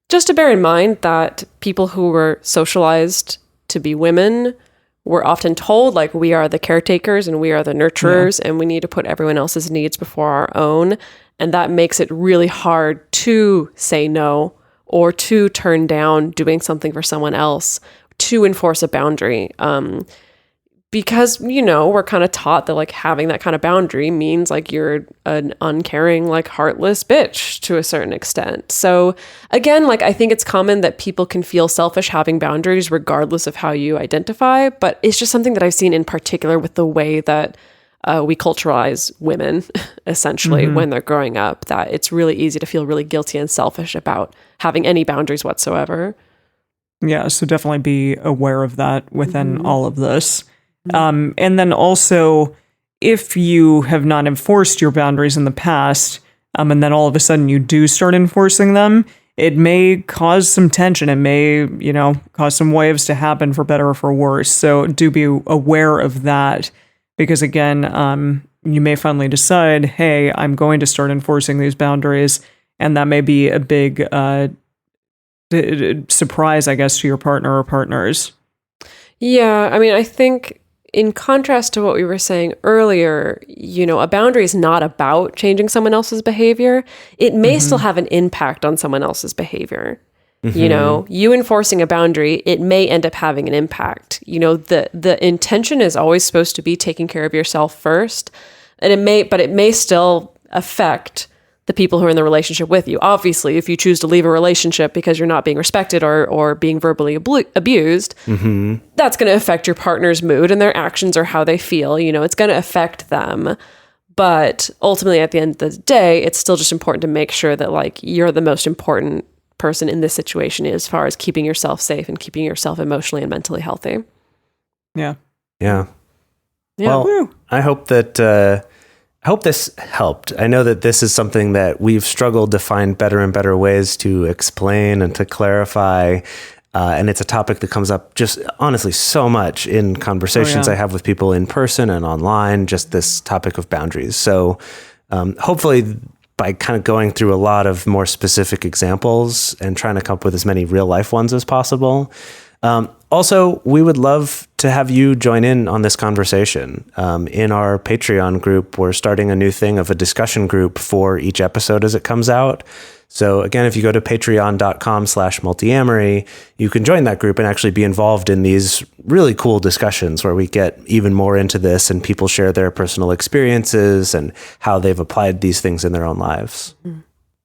just to bear in mind that people who were socialized to be women we're often told like we are the caretakers and we are the nurturers and we need to put everyone else's needs before our own. And that makes it really hard to say no or to turn down doing something for someone else, to enforce a boundary. Because, we're kind of taught that like having that kind of boundary means like you're an uncaring, like heartless bitch to a certain extent. So again, like I think it's common that people can feel selfish having boundaries regardless of how you identify, but it's just something that I've seen in particular with the way that we culturalize women essentially when they're growing up, that it's really easy to feel really guilty and selfish about having any boundaries whatsoever. Yeah, so definitely be aware of that within all of this. And then also, if you have not enforced your boundaries in the past, and then all of a sudden you do start enforcing them, it may cause some tension. It may, cause some waves to happen for better or for worse. So do be aware of that, because again, you may finally decide, hey, I'm going to start enforcing these boundaries, and that may be a big surprise, I guess, to your partner or partners. Yeah, I mean, I think in contrast to what we were saying earlier, a boundary is not about changing someone else's behavior. It may still have an impact on someone else's behavior. You enforcing a boundary, it may end up having an impact. The intention is always supposed to be taking care of yourself first, and it may still affect the people who are in the relationship with you. Obviously, if you choose to leave a relationship because you're not being respected or being verbally abused, that's going to affect your partner's mood and their actions or how they feel. It's going to affect them. But ultimately, at the end of the day, it's still just important to make sure that like you're the most important person in this situation as far as keeping yourself safe and keeping yourself emotionally and mentally healthy. Yeah. Well, Woo. I hope that I hope this helped. I know that this is something that we've struggled to find better and better ways to explain and to clarify. And it's a topic that comes up just honestly so much in conversations I have with people in person and online, just this topic of boundaries. So hopefully by kind of going through a lot of more specific examples and trying to come up with as many real life ones as possible. Also, we would love to have you join in on this conversation. In our Patreon group, we're starting a new thing of a discussion group for each episode as it comes out. So again, if you go to patreon.com/multiamory, you can join that group and actually be involved in these really cool discussions where we get even more into this and people share their personal experiences and how they've applied these things in their own lives.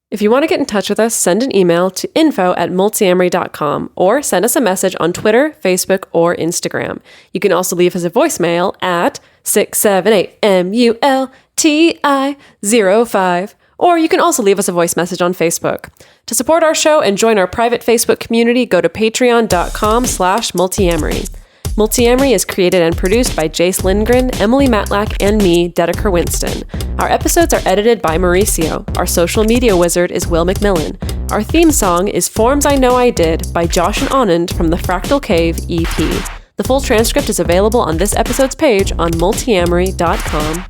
If you want to get in touch with us, send an email to info@multiamory.com or send us a message on Twitter, Facebook, or Instagram. You can also leave us a voicemail at 678-MULTI-05, or you can also leave us a voice message on Facebook. To support our show and join our private Facebook community, go to patreon.com/multiamory. Multiamory is created and produced by Jase Lindgren, Emily Matlack, and me, Dedeker Winston. Our episodes are edited by Mauricio. Our social media wizard is Will McMillan. Our theme song is Forms I Know I Did by Josh and Anand from the Fractal Cave EP. The full transcript is available on this episode's page on multiamory.com.